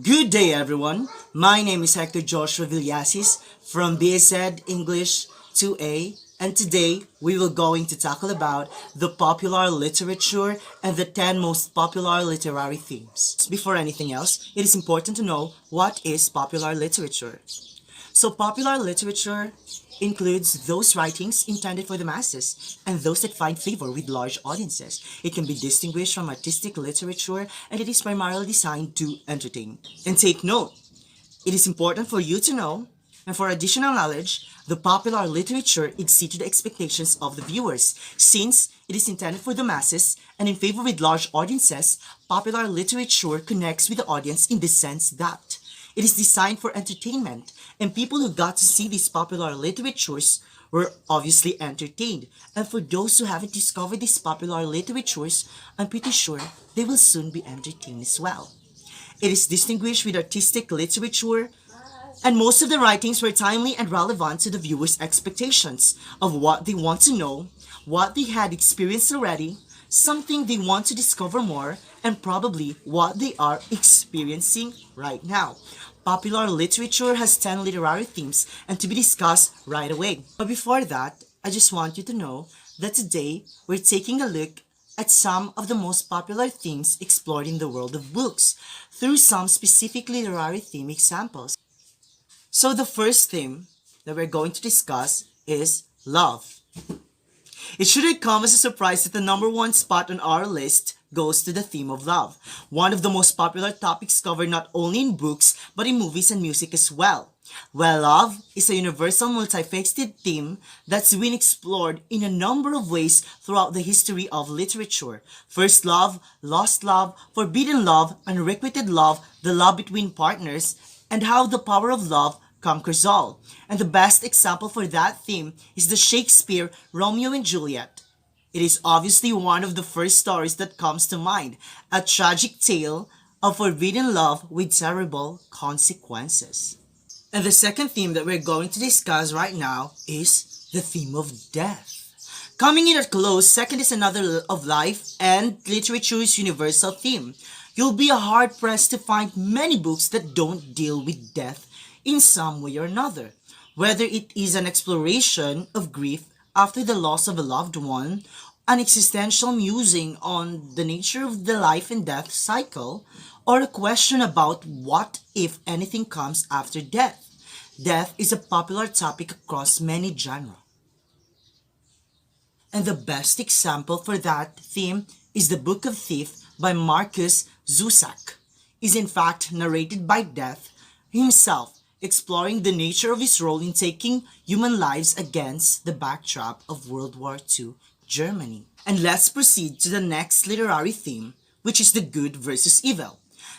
Good day, everyone. My name is Hector Joshua Villasis from BSED English 2A, and today we will going to tackle about the popular literature and the 10 most popular literary themes. Before anything else, it is important to know what is popular literature. So popular literature includes those writings intended for the masses and those that find favor with large audiences. It can be distinguished from artistic literature and it is primarily designed to entertain. And take note, it is important for you to know and for additional knowledge, the popular literature exceeded the expectations of the viewers. Since it is intended for the masses and in favor with large audiences, popular literature connects with the audience in the sense that it is designed for entertainment, and people who got to see these popular literatures were obviously entertained. And for those who haven't discovered these popular literatures, I'm pretty sure they will soon be entertained as well. It is distinguished with artistic literature, and most of the writings were timely and relevant to the viewers' expectations of what they want to know, what they had experienced already, something they want to discover more, and probably what they are experiencing right now. Popular literature has 10 literary themes and to be discussed right away. But before that, I just want you to know that today we're taking a look at some of the most popular themes explored in the world of books through some specific literary theme examples. So the first theme that we're going to discuss is love. It shouldn't come as a surprise that the number one spot on our list goes to the theme of love, one of the most popular topics covered not only in books but in movies and music as well. Well, love is a universal multifaceted theme that's been explored in a number of ways throughout the history of literature. First love, lost love, forbidden love, unrequited love, the love between partners, and how the power of love conquers all. And the best example for that theme is the Shakespeare Romeo and Juliet. It is obviously one of the first stories that comes to mind, a tragic tale of forbidden love with terrible consequences. And the second theme that we're going to discuss right now is the theme of death. Coming in at close, second is another of life and literature's universal theme. You'll be hard pressed to find many books that don't deal with death in some way or another. Whether it is an exploration of grief after the loss of a loved one, an existential musing on the nature of the life and death cycle, or a question about what, if anything, comes after death. Death is a popular topic across many genres. And the best example for that theme is the Book of Thief by Markus Zusak. Is in fact narrated by Death himself, exploring the nature of his role in taking human lives against the backdrop of World War II Germany. And let's proceed to the next literary theme, which is the good versus evil.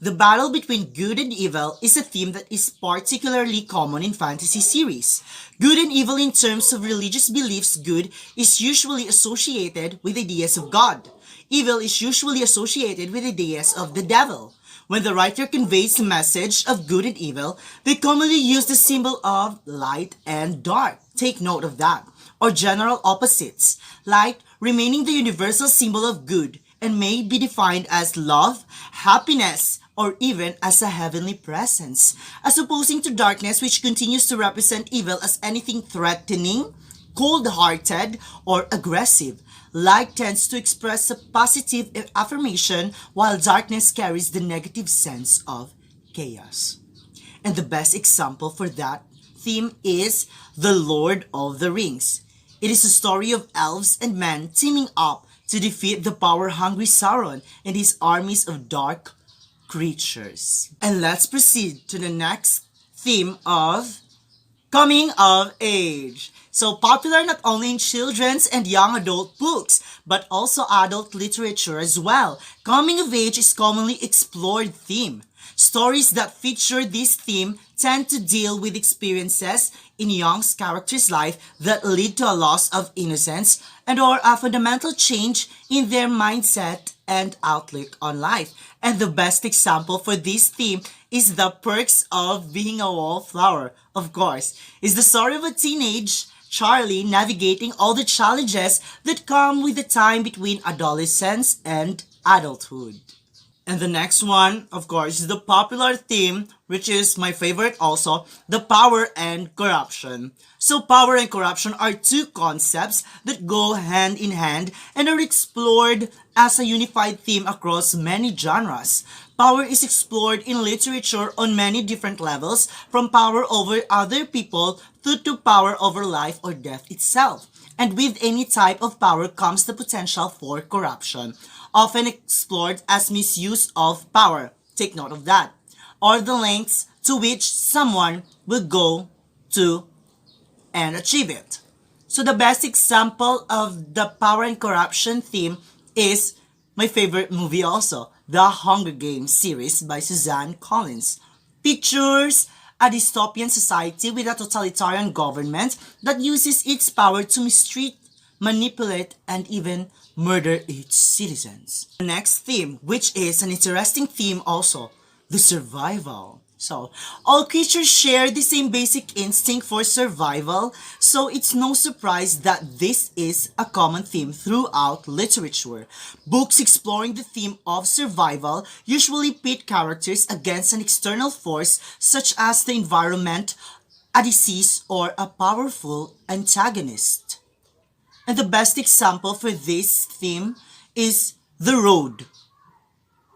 The battle between good and evil is a theme that is particularly common in fantasy series. Good and evil in terms of religious beliefs, good is usually associated with ideas of God. Evil is usually associated with ideas of the devil. When the writer conveys the message of good and evil, they commonly use the symbol of light and dark. Take note of that. Or general opposites. Light remaining the universal symbol of good and may be defined as love, happiness, or even as a heavenly presence, as opposing to darkness, which continues to represent evil as anything threatening, cold-hearted, or aggressive. Light tends to express a positive affirmation, while darkness carries the negative sense of chaos. And the best example for that theme is The Lord of the Rings. It is a story of elves and men teaming up to defeat the power-hungry Sauron and his armies of dark creatures. And let's proceed to the next theme of coming of age. So popular not only in children's and young adult books, but also adult literature as well. Coming of age is commonly explored theme. Stories that feature this theme tend to deal with experiences in young characters' life that lead to a loss of innocence and or a fundamental change in their mindset and outlook on life. And the best example for this theme is The Perks of Being a Wallflower, of course. Is the story of a teenage Charlie navigating all the challenges that come with the time between adolescence and adulthood. And the next one, of course, is the popular theme, which is my favorite also, the power and corruption. So power and corruption are two concepts that go hand in hand and are explored as a unified theme across many genres. Power is explored in literature on many different levels, from power over other people to power over life or death itself. And with any type of power comes the potential for corruption, often explored as misuse of power. Take note of that. Or the lengths to which someone will go to and achieve it. So the best example of the power and corruption theme is my favorite movie also, The Hunger Games series by Suzanne Collins. Pictures a dystopian society with a totalitarian government that uses its power to mistreat, manipulate, and even murder its citizens. The next theme, which is an interesting theme also, the survival. So, all creatures share the same basic instinct for survival, so it's no surprise that this is a common theme throughout literature. Books exploring the theme of survival usually pit characters against an external force such as the environment, a disease, or a powerful antagonist. And the best example for this theme is The Road.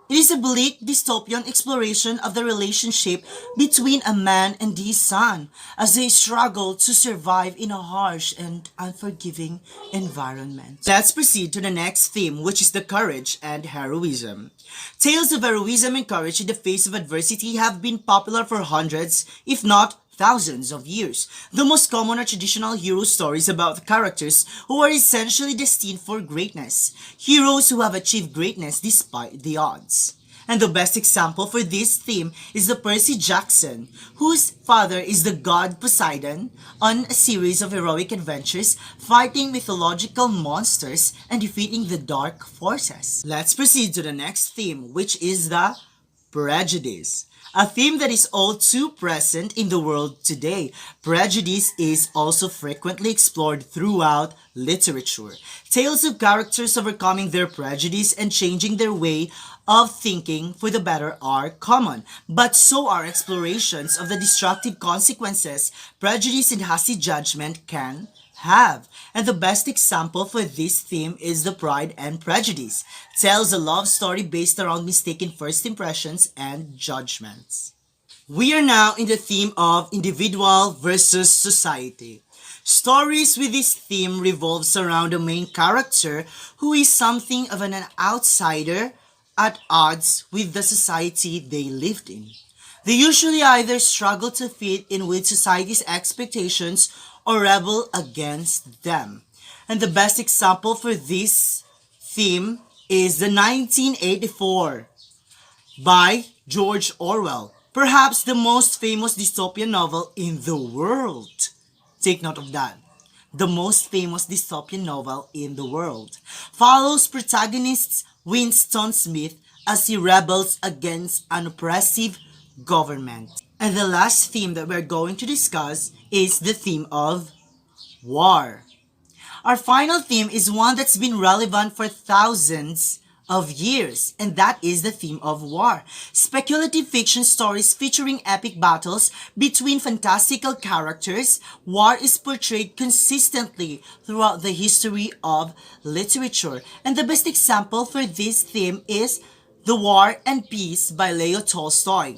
It is a bleak dystopian exploration of the relationship between a man and his son as they struggle to survive in a harsh and unforgiving environment. Let's proceed to the next theme, which is the courage and heroism. Tales of heroism and courage in the face of adversity have been popular for hundreds, if not thousands of years. The most common are traditional hero stories about characters who are essentially destined for greatness. Heroes who have achieved greatness despite the odds. And the best example for this theme is the Percy Jackson, whose father is the god Poseidon, on a series of heroic adventures fighting mythological monsters and defeating the dark forces. Let's proceed to the next theme, which is the prejudice. A theme that is all too present in the world today. Prejudice is also frequently explored throughout literature. Tales of characters overcoming their prejudice and changing their way of thinking for the better are common, but so are explorations of the destructive consequences prejudice and hasty judgment can have. And the best example for this theme is The Pride and Prejudice. Tells a love story based around mistaken first impressions and judgments. We are now in the theme of individual versus society. Stories with this theme revolves around the main character who is something of an outsider at odds with the society they lived in. They usually either struggle to fit in with society's expectations or rebel against them. And the best example for this theme is the 1984 by George Orwell, perhaps the most famous dystopian novel in the world. Take note of that. The most famous dystopian novel in the world follows protagonist Winston Smith as he rebels against an oppressive government. And the last theme that we're going to discuss is the theme of war. Our final theme is one that's been relevant for thousands of years, and that is the theme of war. Speculative fiction stories featuring epic battles between fantastical characters, war is portrayed consistently throughout the history of literature. And the best example for this theme is The War and Peace by Leo Tolstoy.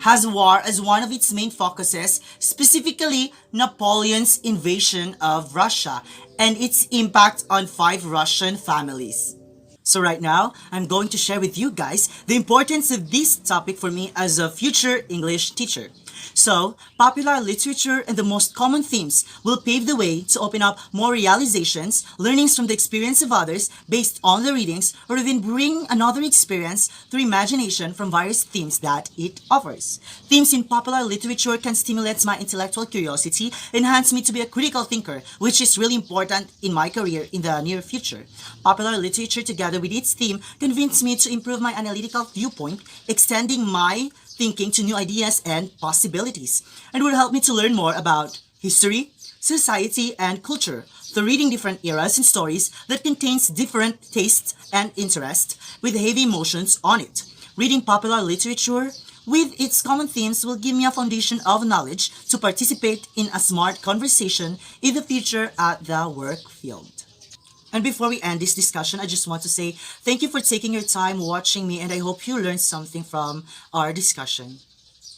Has war as one of its main focuses, specifically Napoleon's invasion of Russia and its impact on 5 Russian families. So right now, I'm going to share with you guys the importance of this topic for me as a future English teacher. So, popular literature and the most common themes will pave the way to open up more realizations, learnings from the experience of others based on the readings, or even bring another experience through imagination from various themes that it offers. Themes in popular literature can stimulate my intellectual curiosity, enhance me to be a critical thinker, which is really important in my career in the near future. Popular literature together with its theme convince me to improve my analytical viewpoint, extending my thinking to new ideas and possibilities, and would help me to learn more about history, society, and culture through reading different eras and stories that contains different tastes and interests with heavy emotions on it. Reading popular literature with its common themes will give me a foundation of knowledge to participate in a smart conversation in the future at the work field. And before we end this discussion, I just want to say thank you for taking your time watching me, and I hope you learned something from our discussion.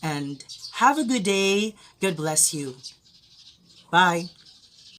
And have a good day. God bless you. Bye.